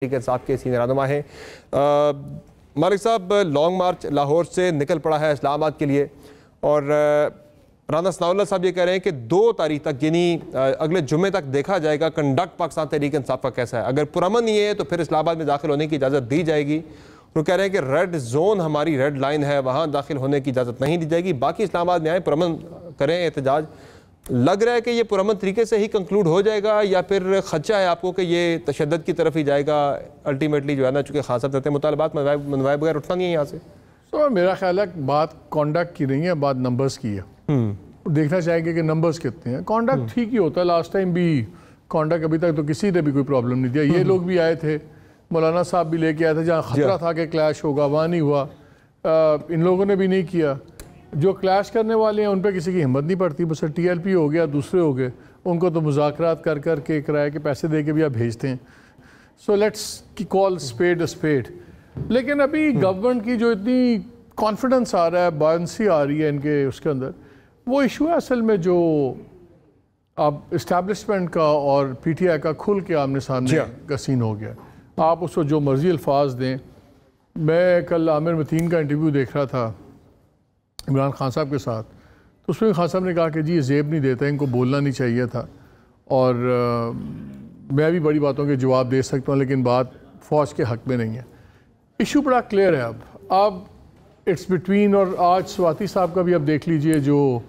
انصاف کے سینئر رہنما ہیں۔ مالک صاحب، لانگ مارچ لاہور سے نکل پڑا ہے اسلام آباد کے لیے، اور رانا ثناء اللہ صاحب یہ کہہ رہے ہیں کہ 2 تاریخ تک یعنی اگلے جمعے تک دیکھا جائے گا کنڈکٹ پاکستان تحریک انصاف کا کیسا ہے۔ اگر پرامن یہ ہے تو پھر اسلام آباد میں داخل ہونے کی اجازت دی جائے گی۔ وہ کہہ رہے ہیں کہ ریڈ زون ہماری ریڈ لائن ہے، وہاں داخل ہونے کی اجازت نہیں دی جائے گی، باقی اسلام آباد میں آئیں، پرامن کریں احتجاج۔ لگ رہا ہے کہ یہ پرامن طریقے سے ہی کنکلوڈ ہو جائے گا، یا پھر خدشہ ہے آپ کو کہ یہ تشدد کی طرف ہی جائے گا الٹیمیٹلی جو ہے نا، چونکہ خاص رہتے ہیں مطالبات منوائے بغیر اٹھنا نہیں ہے یہاں سے؟ تو میرا خیال ہے بات کانڈکٹ کی نہیں ہے، بات نمبرز کی ہے۔ دیکھنا چاہیں گے کہ نمبرز کتنے ہیں۔ کانڈکٹ ٹھیک ہی ہوتا ہے، لاسٹ ٹائم بھی کانڈکٹ ابھی تک تو کسی نے بھی کوئی پرابلم نہیں دیا۔ یہ لوگ بھی آئے تھے، مولانا صاحب بھی لے کے آئے تھے، جہاں خطرہ تھا کہ کلیش ہوگا وہاں نہیں ہوا، ان لوگوں نے بھی نہیں کیا۔ جو کلیش کرنے والے ہیں ان پہ کسی کی ہمت نہیں پڑتی، بس ٹی ایل پی ہو گیا، دوسرے ہو گئے، ان کو تو مذاکرات کر کر کے کرائے کے پیسے دے کے بھی آپ بھیجتے ہیں۔ So let's call spade speed. لیکن ابھی گورنمنٹ کی جو اتنی کانفیڈنس آ رہا ہے، بائنسی آ رہی ہے ان کے اس کے اندر، وہ ایشو ہے اصل میں جو اب اسٹیبلشمنٹ کا اور پی ٹی آئی کا کھل کے آمنے سامنے کا سین ہو گیا۔ آپ اس کو جو مرضی الفاظ دیں۔ میں کل عامر متین کا انٹرویو دیکھ رہا تھا عمران خان صاحب کے ساتھ، تو اس میں خان صاحب نے کہا کہ جی یہ زیب نہیں دیتا، ان کو بولنا نہیں چاہیے تھا، اور میں بھی بڑی باتوں کے جواب دے سکتا ہوں لیکن بات فوج کے حق میں نہیں ہے۔ ایشو بڑا کلیئر ہے اب اٹس بٹوین، اور آج سواتی صاحب کا بھی اب دیکھ لیجئے جو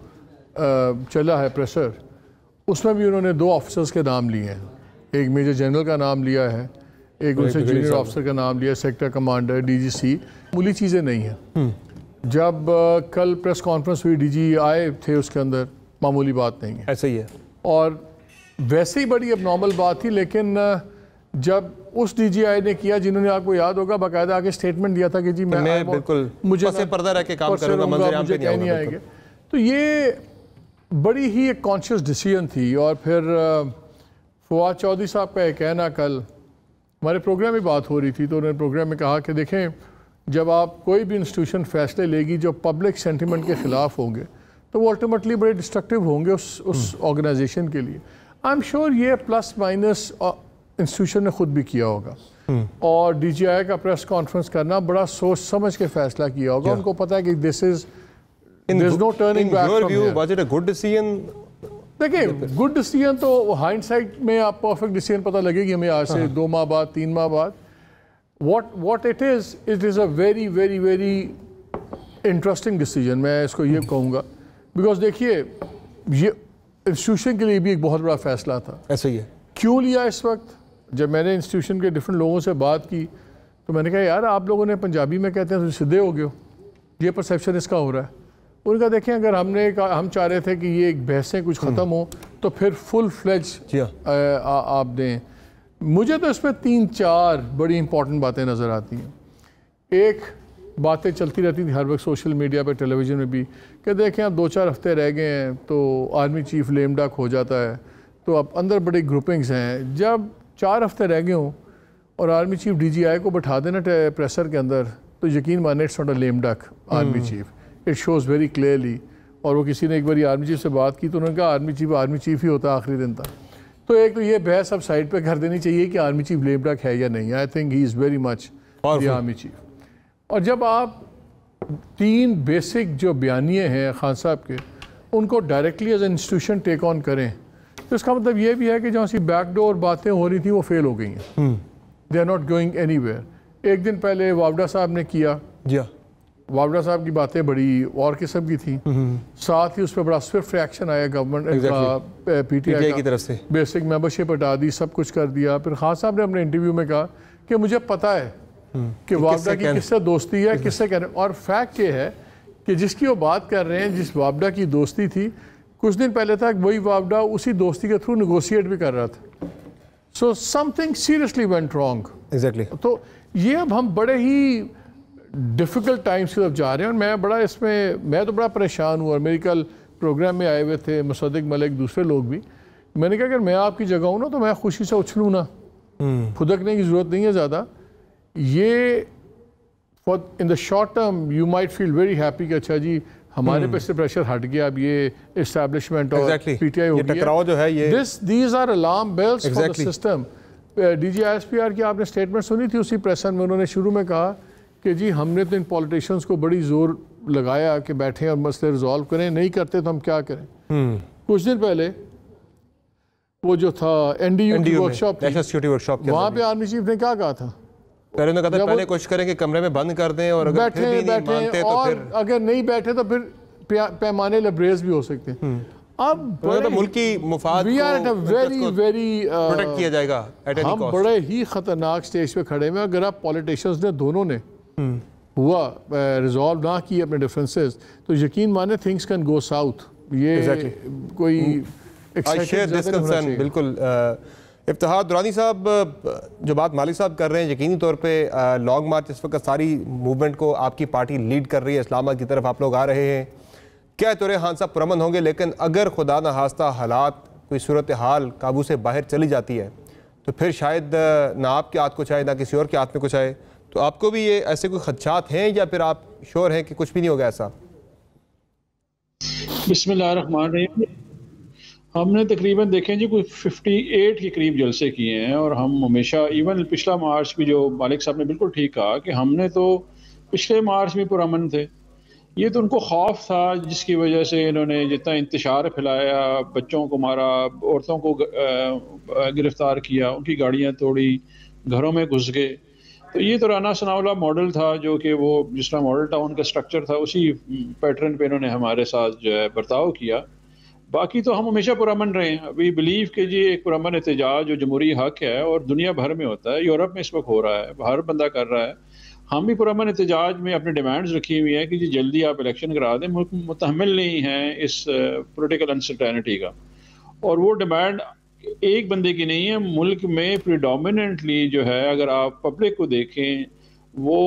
چلا ہے پریسر، اس میں بھی انہوں نے 2 آفیسرز کے نام لیے ہیں، ایک میجر جنرل کا نام لیا ہے، ایک ان سے جونیئر آفیسر کا نام لیا، سیکٹر کمانڈر، ڈی جی سی۔ معمولی چیزیں نہیں ہیں۔ جب کل پریس کانفرنس ہوئی، ڈی جی آئے تھے اس کے اندر، معمولی بات نہیں ہے، ایسا ہی ہے، اور ویسے ہی بڑی اب نارمل بات تھی۔ لیکن جب اس ڈی جی آئی نے کیا، جنہوں نے آپ کو یاد ہوگا باقاعدہ آگے اسٹیٹمنٹ دیا تھا کہ جی میں بالکل مجھے پس پردہ رہ کے کام کروں گا، منظر عام پہ نہیں آئے گا، تو یہ بڑی ہی ایک کانشیس ڈیسیژن تھی۔ اور پھر فواد چودھری صاحب کا یہ کہنا، کل ہمارے پروگرام میں بات ہو رہی تھی تو انہوں نے پروگرام میں کہا کہ دیکھیں جب آپ کوئی بھی انسٹیٹیوشن فیصلے لے گی جو پبلک سینٹیمنٹ کے خلاف ہوں گے تو وہ الٹیمیٹلی بڑے ڈسٹرکٹیو ہوں گے اس آرگنائزیشن کے لیے۔ آئی ایم شیور یہ پلس مائنس انسٹیٹیوشن نے خود بھی کیا ہوگا، اور ڈی جی آئی کا پریس کانفرنس کرنا بڑا سوچ سمجھ کے فیصلہ کیا ہوگا۔ ان کو پتہ ہے کہ دس از there's no turning back from here۔ Was it a good decision؟ دیکھیں گڈ ڈیسیژن تو ہائنڈ سائٹ میں آپ پرفیکٹ ڈیسیژن پتہ لگے گی ہمیں آج سے 2 ماہ بعد 3 ماہ بعد۔ what it is a very very very interesting decision، میں اس کو یہ کہوں گا، بیکاز دیکھیے یہ انسٹیٹیوشن کے لیے بھی ایک بہت بڑا فیصلہ تھا۔ ایسا ہی ہے۔ کیوں لیا اس وقت؟ جب میں نے انسٹیٹیوشن کے ڈفرینٹ لوگوں سے بات کی تو میں نے کہا یار آپ لوگوں نے پنجابی میں کہتے ہیں تو سدھے ہو گئے ہو، یہ پرسیپشن اس کا ہو رہا ہے۔ ان کا دیکھیں اگر ہم چاہ رہے تھے کہ یہ ایک بحثیں کچھ ختم ہوں تو پھر فل فلیج آپ دیں۔ مجھے تو اس میں 3-4 بڑی امپورٹنٹ باتیں نظر آتی ہیں۔ ایک باتیں چلتی رہتی تھی ہر وقت سوشل میڈیا پہ، ٹیلی ویژن میں بھی، کہ دیکھیں اب 2-4 ہفتے رہ گئے ہیں تو آرمی چیف لیم ڈک ہو جاتا ہے، تو اب اندر بڑی گروپنگز ہیں۔ جب 4 ہفتے رہ گئے ہوں اور army chief D G I کو بٹھا دینا پریسر کے اندر، تو یقین مانے it's not a lame duck army chief, it shows very clearly. اور وہ کسی نے ایک باری آرمی چیف سے بات کی تو انہوں نے کہا آرمی چیف ہی ہوتا ہے آخری دن تک۔ تو ایک تو یہ بحث اب سائڈ پہ کر دینی چاہیے کہ آرمی چیف لیم ڈک ہے یا نہیں۔ I think he is very much the army chief. اور جب آپ 3 بیسک جو بیانیے ہیں خان صاحب کے، ان کو ڈائریکٹلی ایز اے انسٹیٹیوشن ٹیک آن کریں، تو اس کا مطلب یہ بھی ہے کہ جہاں سی بیک ڈور باتیں ہو رہی تھیں وہ فیل ہو گئی ہیں، they are not going anywhere. ایک دن پہلے واوڈا صاحب نے کیا، واوڈا صاحب کی باتیں بڑی اور قسم کی تھیں، ساتھ ہی اس پہ بڑا سوئفٹ ریاکشن آیا گورنمنٹ پی ٹی آئی کی طرف سے، بیسک ممبرشپ ہٹا دی، سب کچھ کر دیا۔ پھر خان صاحب نے اپنے انٹرویو میں کہا کہ مجھے پتہ ہے کہ واوڈا کی کس سے دوستی ہے، کس سے کہہ رہے ہیں، اور فیکٹ یہ ہے کہ جس کی وہ بات کر رہے ہیں، جس واوڈا کی دوستی تھی، کچھ دن پہلے تک وہی واوڈا اسی دوستی کے تھرو نیگوشیٹ بھی کر رہا تھا۔ So something seriously went wrong. تو یہ اب ہم بڑے ہی ڈیفیکلٹ ٹائمس کی طرف جا رہے ہیں، اور میں تو بڑا پریشان ہوں۔ اور میری کل پروگرام میں آئے ہوئے تھے مصدق ملک، دوسرے لوگ بھی، میں نے کہا اگر میں آپ کی جگہ ہوں نا تو میں خوشی سے اچھلوں نا، پھدکنے کی ضرورت نہیں ہے زیادہ۔ یہ in the short term you might feel very happy کہ اچھا جی ہمارے پہ سے پریشر ہٹ گیا، اب یہ اسٹیبلشمنٹ اور پی ٹی آئی ہو گیا۔ ٹکراؤ جو ہے یہ these are alarm bells for the system. D G I S P R کی آپ نے اسٹیٹمنٹ سنی تھی اسی پریسن میں؟ انہوں نے شروع میں کہا کہ جی ہم نے تو ان پولیٹیشنز کو بڑی زور لگایا کہ بیٹھیں اور مسئلے ریزالو کریں، نہیں کرتے تو ہم کیا کریں۔ کچھ دن پہلے وہ جو تھا این ڈی یو کی ورک شاپ تھی، وہاں پہ آرمی چیف نے کیا کہا تھا؟ پہلے نے کہا تھا پہلے کوشش کریں کہ کمرے میں بند کر دیں، اور اگر پھر بھی نہیں مانتے تو پھر اگر نہیں بیٹھے تو پھر پیمانے لبریز بھی ہو سکتے ہیں۔ اب ملکی مفاد کو پروٹیکٹ کیا جائے گا، ہم بڑے ہی خطرناک سٹیج پہ کھڑے ہوئے۔ اگر آپ پولیٹیشنز نے دونوں نے ہوا ریزالو نہ کی اپنے ڈفرینسز تو یقین مانے تھنگس کین گو ساؤتھ۔ یہ کوئی بالکل۔ افتخار درانی صاحب، جو بات مالک صاحب کر رہے ہیں، یقینی طور پہ لانگ مارچ اس وقت ساری موومنٹ کو آپ کی پارٹی لیڈ کر رہی ہے، اسلام آباد کی طرف آپ لوگ آ رہے ہیں، کیا طور خان صاحب پرامن ہوں گے، لیکن اگر خدا نخواستہ حالات کوئی صورتحال قابو سے باہر چلی جاتی ہے تو پھر شاید نہ آپ کے ہاتھ کچھ آئے نہ کسی اور کے ہاتھ میں کچھ آئے، تو آپ کو بھی یہ ایسے کوئی خدشات ہیں یا پھر آپ شور ہیں کہ کچھ بھی نہیں ہوگا ایسا؟ بسم اللہ الرحمن الرحیم۔ ہم نے تقریباً دیکھیں جی کوئی 58 کے قریب جلسے کیے ہیں، اور ہم ہمیشہ ایون پچھلا مارچ بھی جو مالک صاحب نے بالکل ٹھیک کہا کہ ہم نے تو پچھلے مارچ میں پرامن تھے۔ یہ تو ان کو خوف تھا جس کی وجہ سے انہوں نے جتنا انتشار پھیلایا، بچوں کو مارا، عورتوں کو گرفتار کیا، ان کی گاڑیاں توڑی، گھروں میں گھس گئے۔ تو یہ تو رانا ثناء اللہ ماڈل تھا، جو کہ وہ جس طرح ماڈل ٹاؤن کا سٹرکچر تھا اسی پیٹرن پہ انہوں نے ہمارے ساتھ جو ہے برتاؤ کیا۔ باقی تو ہم ہمیشہ پرامن رہے ہیں۔ وی بلیو کہ جی ایک پرامن احتجاج جو جمہوری حق ہے اور دنیا بھر میں ہوتا ہے، یورپ میں اس وقت ہو رہا ہے، ہر بندہ کر رہا ہے، ہم بھی پرامن احتجاج میں اپنے ڈیمانڈز رکھی ہوئی ہیں کہ جی جلدی آپ الیکشن کرا دیں، ملک متحمل نہیں ہیں اس پولیٹیکل انسرٹینٹی کا۔ اور وہ ڈیمانڈ ایک بندے کی نہیں ہے، ملک میں پریڈومیننٹلی جو ہے، اگر آپ پبلک کو دیکھیں، وہ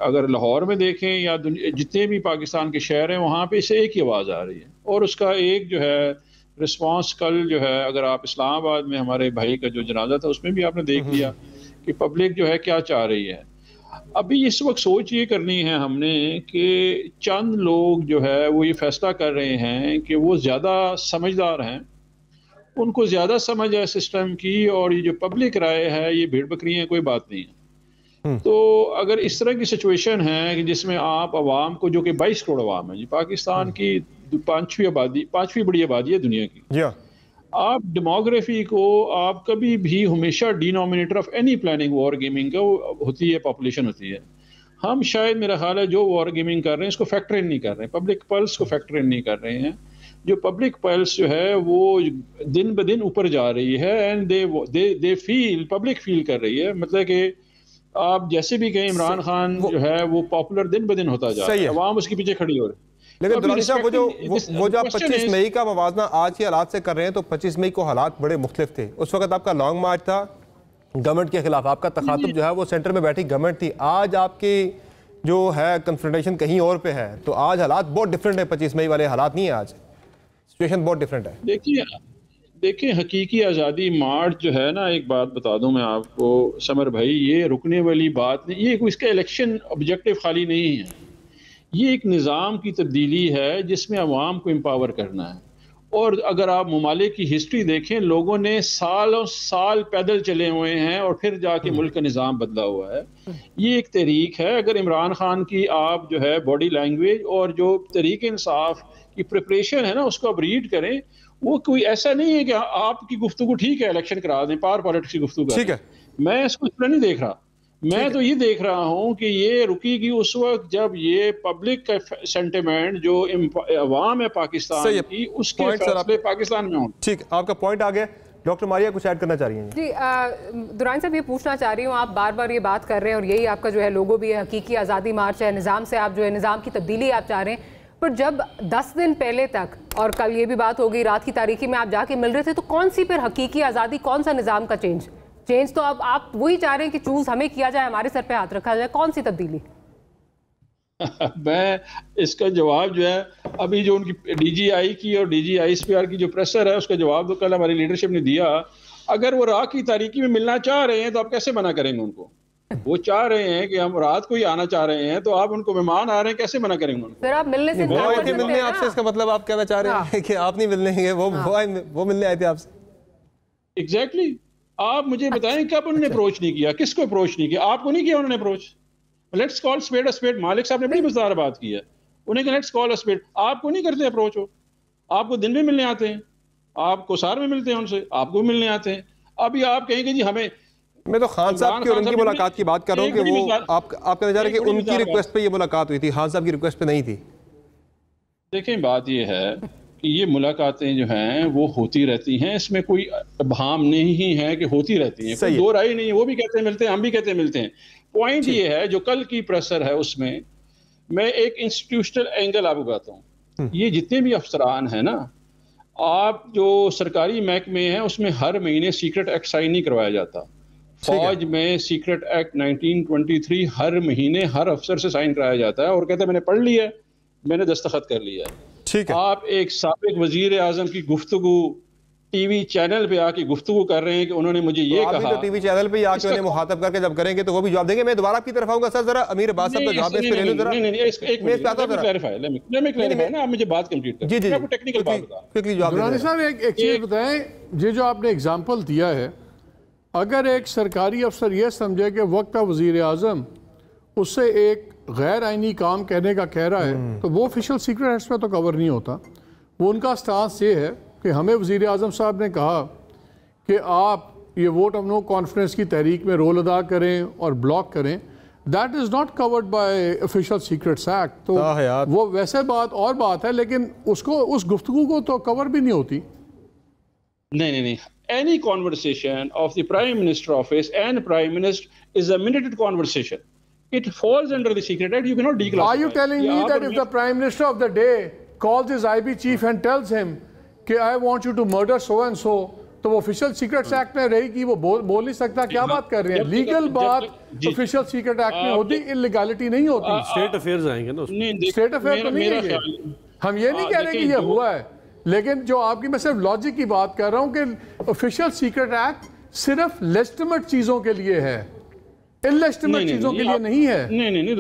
اگر لاہور میں دیکھیں یا جتنے بھی پاکستان کے شہر ہیں، وہاں پہ اسے ایک ہی آواز آ رہی ہے، اور اس کا ایک جو ہے رسپانس کل جو ہے، اگر آپ اسلام آباد میں ہمارے بھائی کا جو جنازہ تھا اس میں بھی آپ نے دیکھ لیا کہ پبلک جو ہے کیا چاہ رہی ہے۔ ابھی اس وقت سوچ یہ کرنی ہے ہم نے کہ چند لوگ جو ہے وہ یہ فیصلہ کر رہے ہیں کہ وہ زیادہ سمجھدار ہیں، ان کو زیادہ سمجھ ہے سسٹم کی، اور یہ جو پبلک رائے ہے یہ بھیڑ بکری ہے، کوئی بات نہیں ہے۔ تو اگر اس طرح کی سچویشن ہے کہ جس میں آپ عوام کو، جو کہ 22 کروڑ عوام ہے جی، پاکستان کی پانچویں بڑی آبادی ہے دنیا کی، آپ ڈیموگرافی کو آپ کبھی بھی ہمیشہ denominator of any planning war gaming کا ہوتی ہے، پاپولیشن ہوتی ہے۔ ہم شاید میرا خیال ہے جو وار گیمنگ کر رہے ہیں اس کو فیکٹر ان نہیں کر رہے ہیں، پبلک پلس کو فیکٹر ان نہیں کر رہے ہیں۔ جو پبلک پلس جو ہے وہ دن بدن اوپر جا رہی ہے، اینڈ دے فیل، پبلک فیل کر رہی ہے، مطلب کہ آپ جیسے بھی کہیں عمران خان جو ہے وہ پاپولر دن بدن ہوتا جا رہا ہے، عوام اس کے پیچھے کھڑی ہو رہی ہے۔ لیکن درانی صاحب وہ جو آپ 25 مئی کا موازنہ آج کے حالات سے کر رہے ہیں، تو 25 مئی کو حالات بڑے مختلف تھے۔ اس وقت آپ کا لانگ مارچ تھا گورنمنٹ کے خلاف، آپ کا تخاطب جو ہے وہ سینٹر میں بیٹھی گورنمنٹ تھی۔ آج آپ کی جو ہے کنفرنٹیشن کہیں اور پہ ہے، تو آج حالات بہت ڈیفرنٹ ہیں، 25 مئی والے حالات نہیں ہیں، آج سچویشن بہت ڈیفرنٹ ہے۔ دیکھیں حقیقی آزادی مارچ جو ہے نا، ایک بات بتا دوں میں آپ کو سمر بھائی، یہ رکنے والی بات نہیں، یہ اس کا الیکشن آبجیکٹو خالی نہیں ہے، یہ ایک نظام کی تبدیلی ہے جس میں عوام کو امپاور کرنا ہے۔ اور اگر آپ ممالک کی ہسٹری دیکھیں، لوگوں نے سالوں سال پیدل چلے ہوئے ہیں اور پھر جا کے ملک کا نظام بدلا ہوا ہے۔ یہ ایک تحریک ہے۔ اگر عمران خان کی آپ جو ہے باڈی لینگویج اور جو تحریک انصاف کی پریپریشن ہے نا، اس کو آپ ریڈ کریں، وہ کوئی ایسا نہیں ہے کہ آپ کی گفتگو ٹھیک ہے الیکشن کرا دیں، پاور پالیٹکس کی گفتگو کریں، میں اس کو اس طرح نہیں دیکھ رہا۔ میں تو یہ دیکھ رہا ہوں کہ یہ رکی گی اس وقت جب یہ پبلک کا سینٹیمنٹ جو عوام ہے پاکستان کی، اس کے فیصلے پاکستان میں ہوں۔ ٹھیک، آپ کا پوائنٹ آ گیا۔ ڈاکٹر ماریہ کچھ ایڈ کرنا چاہ رہی ہیں؟ جی درانی صاحب، یہ پوچھنا چاہ رہی ہوں، آپ بار بار یہ بات کر رہے ہیں اور یہی آپ کا جو ہے لوگو بھی ہے، حقیقی آزادی مارچ ہے، نظام سے آپ جو ہے نظام کی تبدیلی آپ چاہ رہے ہیں، پر جب 10 دن پہلے تک، اور کل یہ بھی بات ہو گئی، رات کی تاریکی میں آپ جا کے مل رہے تھے، تو کون سی پھر حقیقی آزادی، کون سا نظام کا چینج تو اب آپ وہی چاہ رہے ہیں کہ چوز ہمیں کیا جائے، ہمارے سر پہ ہاتھ رکھا جائے، کون سی تبدیلی؟ میں اس کا جواب جو ہے ابھی جو ان کی ڈی جی آئی کی اور D G I S P R کی جو پریسر ہے، اس کا جواب تو کل ہماری لیڈرشپ نے دیا۔ اگر وہ رات کی تاریکی میں ملنا چاہ رہے ہیں تو آپ کیسے منع کریں گے ان کو؟ وہ چاہ رہے ہیں کہ ہم رات کو ہی آنا چاہ رہے ہیں، تو آپ ان کو مہمان آ رہے ہیں، کیسے منع کریں گے ان کو؟ پھر آپ ملنے سے ملنے آپ سے، اس کا مطلب آپ کہنا چاہ رہے ہیں کہ آپ نہیں ملنے گے، وہ ملنے آئے تھے آپ سے؟ ایگزیکٹلی، آپ مجھے بتائیں کب انہوں نے اپروچ نہیں کیا, کس کو اپروچ نہیں کیا؟ آپ کو نہیں کیا انہوں نے approach. Let's call spade spade. مالک صاحب نے بڑی مزدار بات کی ہے, انہیں کہ لیٹس کال اسپیڈ. آپ کو نہیں کرتے اپروچ ہو, آپ کو دن میں ملنے آتے ہیں, آپ کو سار میں ملتے ہیں ان سے, آپ کو ملنے آتے ہیں. ابھی آپ کہیں گے جی ہمیں, میں تو خان صاحب کی اور ان کی ملاقات کی بات کر رہا ہوں کہ وہ آپ کہنا چاہ رہے ہیں کہ ان کی ریکویسٹ پہ یہ ملاقات ہوئی تھی, خان صاحب کی ریکویسٹ پہ نہیں تھی. دیکھیں بات یہ ہے کہ یہ ملاقاتیں جو ہیں وہ ہوتی رہتی ہیں, اس میں کوئی ابہام نہیں ہے کہ ہوتی رہتی ہیں, کوئی دو رائے نہیں ہے. وہ بھی کہتے ہیں ملتے ہیں, ہم بھی کہتے ہیں ملتے ہیں. پوائنٹ یہ ہے جو کل کی پریسر ہے اس میں میں ایک انسٹیٹیوشنل اینگل آپ کو بتاتا ہوں. یہ جتنے بھی افسران ہیں نا, آپ جو سرکاری محکمے ہیں اس میں ہر مہینے سیکرٹ ایکٹ سائن نہیں کروایا جاتا. فوج میں سیکرٹ ایکٹ 1923 ہر مہینے ہر افسر سے سائن کرایا جاتا ہے اور کہتے ہیں میں نے پڑھ لیا ہے, میں نے دستخط کر لیا ہے. آپ ایک سابق وزیر اعظم کی گفتگو ٹی وی چینل پہ آ کے گفتگو کر رہے ہیں کہ انہوں نے مجھے یہ کہا. آپ ٹی وی چینل پہ آ کے انہیں مخاطب کر کے جب کریں گے تو وہ بھی جواب دیں گے. میں دوبارہ آپ کی طرف آؤں گا سر, ذرا امیر عباس صاحب کا جواب اس پہ لے لوں ذرا. آپ مجھے بات کمپلیٹ کریں. جی جی ٹیکنیکل بات بتا. درانی صاحب ایک چیز بتائیں, یہ جو آپ نے اگزامپل دیا ہے, اگر ایک سرکاری افسر یہ سمجھے کہ وقت کا وزیر اعظم اس سے ایک غیر آئینی کام کہنے کا کہہ رہا ہے تو وہ آفیشیل سیکرٹ ایکٹس میں تو کور نہیں ہوتا. وہ ان کا سٹانس یہ ہے کہ ہمیں وزیر اعظم صاحب نے کہا کہ آپ یہ ووٹ آف نو کانفیڈنس کی تحریک میں رول ادا کریں اور بلاک کریں, that is not covered by official secrets act. تو وہ ویسے بات اور بات ہے, لیکن اس کو اس گفتگو کو تو کور بھی نہیں ہوتی. نہیں. Any conversation of the Prime Minister office and Prime Minister is a minuted conversation. It falls under the Secret Act. You cannot declassify. Are you telling me that if the Prime Minister of the day calls his IB chief and tells him کہ I want you to murder so and so, تو وہ official secrets act میں رہے گی, وہ بول نہیں سکتا؟ کیا بات کر رہے ہیں؟ لیگل بات آفیشیل سیکرٹ ایکٹ میں ہوتی, انلیگلٹی نہیں ہوتی. اسٹیٹ افیئرز آئیں گے نا اس میں. اسٹیٹ افیئر تو نہیں ہے یہ. ہم یہ نہیں کہہ رہے کہ یہ ہوا ہے, لیکن جو آپ کی, میں صرف لاجک کی بات کر رہا ہوں کہ آفیشیل سیکرٹ ایکٹ صرف لیجٹیمیٹ چیزوں کے لیے ہے, انلیجٹیمیٹ چیزوں کے لیے نہیں ہے. نہیں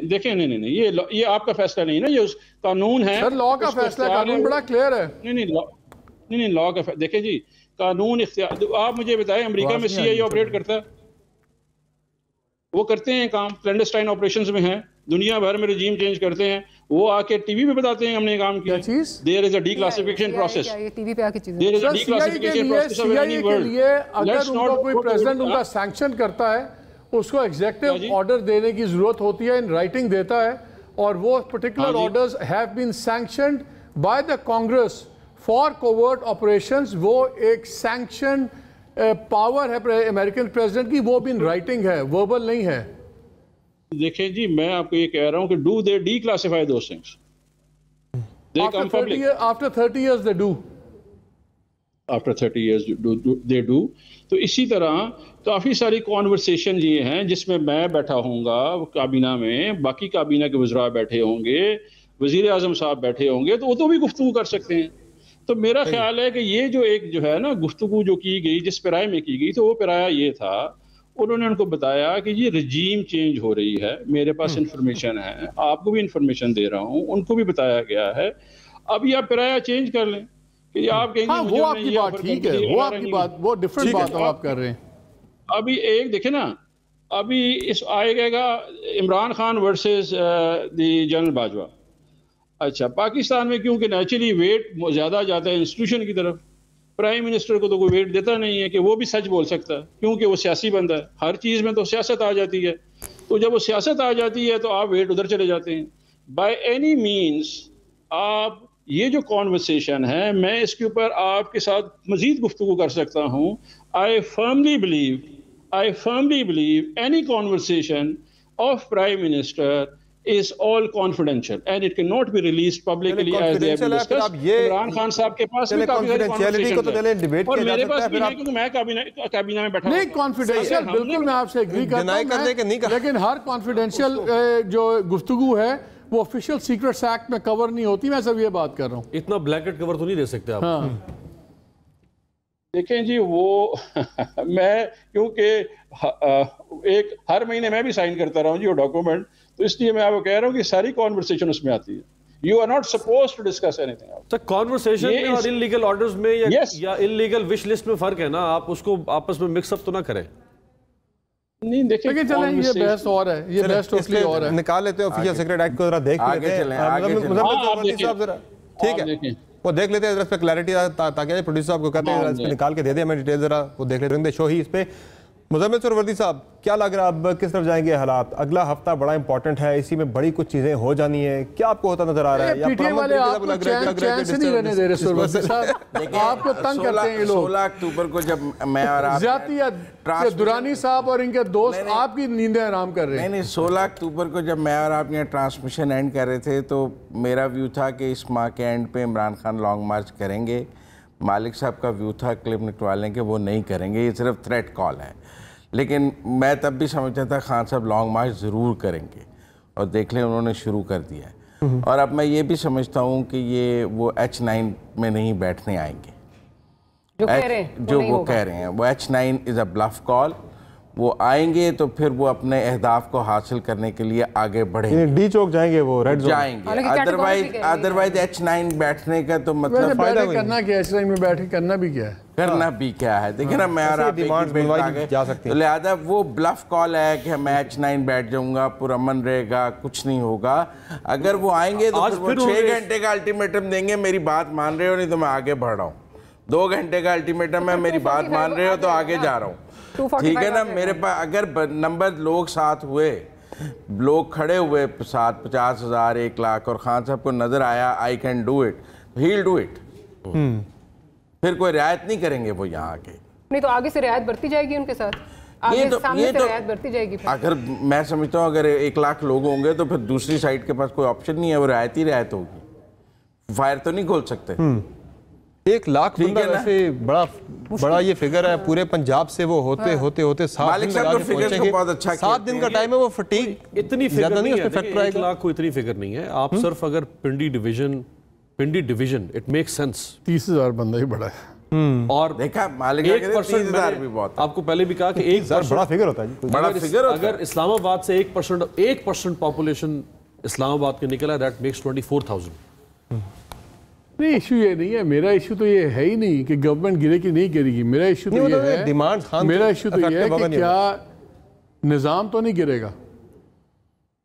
دیکھیں نہیں یہ آپ کا فیصلہ نہیں ہے نا, یہ قانون ہے. سر لا کا فیصلہ, قانون بڑا کلیئر ہے. نہیں لا کا دیکھیں جی قانون اختیار. آپ مجھے بتائیں امریکہ میں سی آئی آپریٹ کرتا ہے, وہ کرتے ہیں کام, کلینڈسٹائن آپریشنز میں ہیں, دنیا بھر میں رجیم چینج کرتے ہیں. وہ آ کے ٹی وی پہ بتاتے ہیں ہم نے کام کیا. There is a declassification process. There is a declassification process of any world. اگر ان کو کوئی پریزیڈنٹ ان کا سینکشن کرتا ہے, اس کو ایگزیکٹو آرڈر دینے کی ضرورت ہوتی ہے, ان رائٹنگ دیتا ہے, اور وہ particular orders have been sanctioned by the Congress for covert operations. وہ ایک سینکشن پاور ہے امریکن پریزیڈنٹ کی, وہ بھی ان رائٹنگ ہے, وربل نہیں ہے. دیکھیں جی میں آپ کو یہ کہہ رہا ہوں کہ do they declassify those things? They come public. After 30 years they do. After 30 years they do. تو اسی طرح کافی ساری کانورسیشن یہ ہیں جس میں میں بیٹھا ہوں گا کابینہ میں, باقی کابینہ کے وزراء بیٹھے ہوں گے, وزیر اعظم صاحب بیٹھے ہوں گے, تو وہ تو بھی گفتگو کر سکتے ہیں. تو میرا خیال ہے کہ یہ جو ایک جو ہے نا گفتگو جو کی گئی جس پیرائے میں کی گئی, تو وہ پیرایا یہ تھا, انہوں نے ان کو بتایا کہ یہ رجیم چینج ہو رہی ہے, میرے پاس انفارمیشن ہے, آپ کو بھی انفارمیشن دے رہا ہوں, ان کو بھی بتایا گیا ہے. ابھی آپ پیرایا چینج کر لیں کہ آپ کہیں گے وہ آپ کی بات ٹھیک ہے, وہ آپ کی بات, وہ ڈیفرنٹ بات آپ کر رہے ہیں. ابھی ایک دیکھیں نا, ابھی اس آئے گا Imran Khan versus the general Bajwa. اچھا پاکستان میں کیونکہ نیچرلی ویٹ زیادہ جاتا ہے انسٹیٹیوشن کی طرف, پرائم منسٹر کو تو کوئی ویٹ دیتا نہیں ہے کہ وہ بھی سچ بول سکتا ہے, کیونکہ وہ سیاسی بندہ ہے. ہر چیز میں تو سیاست آ جاتی ہے, تو جب وہ سیاست آ جاتی ہے تو آپ ویٹ ادھر چلے جاتے ہیں. بائی اینی مینس آپ یہ جو کانورسیشن ہے, میں اس کے اوپر آپ کے ساتھ مزید گفتگو کر سکتا ہوں. I firmly believe any conversation of Prime Minister is all confidential and it cannot be released publicly as they have been discussed. Imran Khan صاحب کے پاس بھی کافی ساری کنورسیشن ہے, اور میرے پاس بھی نہیں کہ میں کابینہ میں بیٹھا ہوں. نہیں کانفیڈینشیل, بالکل میں آپ سے ایگری کرتا ہوں, لیکن ہر کانفیڈینشیل جو گفتگو ہے وہ آفیشیل سیکرٹس ایکٹ میں کور نہیں ہوتی. میں صرف یہ بات کر رہا ہوں. اتنا بلیکٹ کور تو نہیں دے سکتے آپ. دیکھیں جی وہ میں کیونکہ ایک ہر مہینے میں بھی سائن کرتا رہا ہوں جی وہ ڈاکومنٹ, تو اس لیے میں آپ کو کہہ رہا ہوں کہ ساری کانورسیشن اس میں آتی ہے. You are not supposed to discuss anything else. Sir conversation میں اور ان لیگل آرڈرز میں یا ان لیگل وش لسٹ میں فرق ہے نا, آپ اس کو آپس میں مکس اپ تو نہ کریں. نہیں دیکھیں چلیں یہ بحث اور ہے, یہ بحث ٹوٹلی اور ہے. نکال لیتے ہیں آفیشل سیکریٹ ایکٹ کو ذرا دیکھ لیتے ہیں. ٹھیک ہے وہ دیکھ لیتے ہیں اس پہ کلیئرٹی تاکہ پروڈیوسر صاحب کو کہتے ہیں اس پہ نکال کے دے دیں ہمیں ڈیٹیل, ذرا وہ دیکھ لیتے ہیں شو ہی اس پہ. مزمل سہروردی صاحب کیا لگ رہا ہے اب کس طرف جائیں گے حالات؟ اگلا ہفتہ بڑا امپورٹنٹ ہے, اسی میں بڑی کچھ چیزیں ہو جانی ہیں, کیا آپ کو ہوتا نظر آ رہا ہے؟ پی ٹی ایم والے آپ کو چین سے نہیں رہنے دے رہے سہروردی صاحب, آپ کو تنگ کرتے ہیں یہ لوگ. 16 اکتوبر کو جب میں اور آپ زیادتی دورانی صاحب اور ان کے دوست آپ کی نیندیں آرام کر رہے ہیں. نہیں 16 اکتوبر کو جب میں اور آپ یہاں ٹرانسمیشن اینڈ کر رہے تھے تو میرا ویو تھا کہ اس ماہ کے اینڈ پہ عمران خان لانگ مارچ کریں گے. مالک صاحب کا ویو تھا کلپ نکالنے کے وہ نہیں کریں گے, یہ صرف تھریٹ کال ہے. لیکن میں تب بھی سمجھتا تھا خان صاحب لانگ مارچ ضرور کریں گے, اور دیکھ لیں انہوں نے شروع کر دیا ہے. اور اب میں یہ بھی سمجھتا ہوں کہ یہ وہ H9 میں نہیں بیٹھنے آئیں گے جو وہ کہہ رہے ہیں. وہ H9 از اے بلف کال. وہ آئیں گے تو پھر وہ اپنے اہداف کو حاصل کرنے کے لیے آگے بڑھیں گے, ڈی چوک جائیں گے, وہ ریڈ جائیں گے. ادروائز H9 بیٹھنے کا تو مطلب فائدہ کرنا کیا ہے, H9 میں بیٹھ کے کرنا بھی کیا ہے, کرنا بھی کیا ہے. دیکھیں نا میں اور آپ تو لہٰذا وہ بلف کال ہے کہ میں H9 بیٹھ جاؤں گا, پرامن رہے گا, کچھ نہیں ہوگا. اگر وہ آئیں گے تو وہ 6 گھنٹے کا الٹیمیٹم دیں گے, میری بات مان رہے ہو نہیں تو میں آگے بڑھ رہا ہوں. 2 گھنٹے کا الٹیمیٹم ہے, میری بات مان رہے ہو تو آگے جا رہا ہوں. ٹھیک ہے نا, میرے پاس اگر نمبر لوگ ساتھ ہوئے, لوگ کھڑے ہوئے ساتھ 50,000 1 لاکھ, اور خان صاحب کو نظر آیا I can do it, he'll do it. پھر کوئی رعایت نہیں کریں گے وہ یہاں کے. نہیں تو آگے سے رعایت بڑھتی جائے گی ان کے ساتھ, آگے سامنے سے رعایت بڑھتی جائے گی. اگر میں سمجھتا ہوں اگر 1 لاکھ لوگ ہوں گے تو پھر دوسری سائڈ کے پاس کوئی آپشن نہیں ہے, وہ رعایت ہی رعایت ہوگی. فائر تو نہیں کھول سکتے. 1 لاکھ بندہ ویسے بڑا یہ فگر ہے, پورے پنجاب سے وہ ہوتے 7 دن لگا کے پہنچیں گے. 7 دن کا ٹائم ہے, وہ فٹیگ اتنی فگر نہیں ہے, 1 لاکھ کو اتنی فگر نہیں ہے. آپ صرف اگر Pindi division it make sense, 30,000 بندہ ہی بڑا ہے. اور دیکھا مالک 30,000 بھی بہت, آپ کو پہلے بھی کہا کہ 1% بڑا فگر ہوتا ہے. بڑا فگر ہوتا ہے. اگر اسلام آباد سے 1% پاپولیشن اسلام آباد کے نکلا, دیٹ میکس 24,000. نہیں ایشو یہ نہیں ہے, میرا ایشو تو یہ ہے ہی نہیں کہ گورنمنٹ گرے کہ نہیں گرے گی. میرا ایشو تو یہ ہے کہ کیا نظام تو نہیں گرے گا.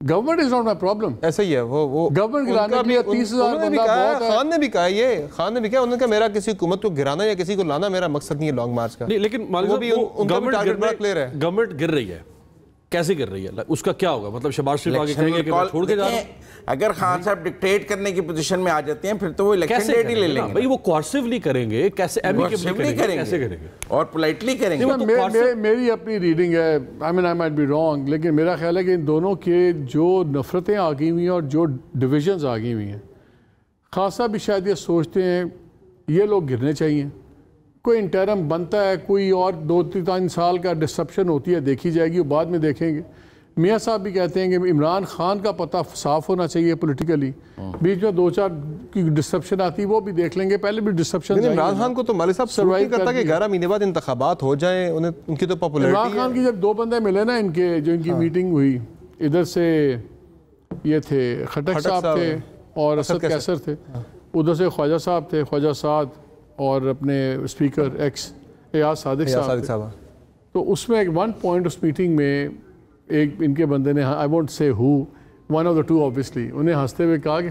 Government is not my problem. ایسا ہی ہے, وہ گورنمنٹ گرانے کے لیے 30,000 بندہ بہت ہے. خان نے بھی کہا انہوں نے کہا میرا کسی حکومت کو گرانا یا کسی کو لانا میرا مقصد نہیں ہے لانگ مارچ کا. لیکن گورنمنٹ گر رہی ہے, کیسے گر رہی ہے, اس کا کیا ہوگا؟ مطلب شہباز شریف آگے کہیں گے کہ میں چھوڑ کے جا رہا ہوں. اگر خان صاحب ڈکٹیٹ کرنے کی پوزیشن میں آ جاتے ہیں پھر تو وہ الیکشن ڈیٹ ہی لے لیں گے. بھائی وہ کوارسیولی کریں گے, کیسے ایمیکیبلی کریں گے اور پولائٹلی کریں گے. میری اپنی ریڈنگ ہے, I mean I might be wrong, لیکن میرا خیال ہے کہ ان دونوں کے جو نفرتیں آ گئی ہوئی ہیں اور جو ڈویژنز آ گئی ہوئی ہیں, خان صاحب بھی شاید یہ سوچتے ہیں یہ لوگ گرنے چاہیے. کوئی انٹرم بنتا ہے, کوئی اور 2-3 سال کا ڈسرپشن ہوتی ہے, دیکھی جائے گی, وہ بعد میں دیکھیں گے. میاں صاحب بھی کہتے ہیں کہ عمران خان کا پتہ صاف ہونا چاہیے پولیٹیکلی, بیچ میں 2-4 کی ڈسرپشن آتی وہ بھی دیکھ لیں گے. پہلے بھی ڈسرپشن عمران خان کو تو مالک صاحب سروائیو کرتا کہ 11 مہینے بعد انتخابات ہو جائیں, ان کی تو پاپولیرٹی. عمران خان کی جب 2 بندے ملے نا ان کے, جو ان کی میٹنگ ہوئی, ادھر سے یہ تھے خٹک صاحب تھے اور اسد کیسر تھے, ادھر سے خواجہ صاحب تھے, خواجہ سعد, اور اپنے اسپیکر ایکس ایاز صادق صاحب. تو اس میں ایک 1 پوائنٹ اس میٹنگ میں ایک ان کے بندے نے, I won't say who, one of the two obviously, انہیں ہنستے ہوئے کہا کہ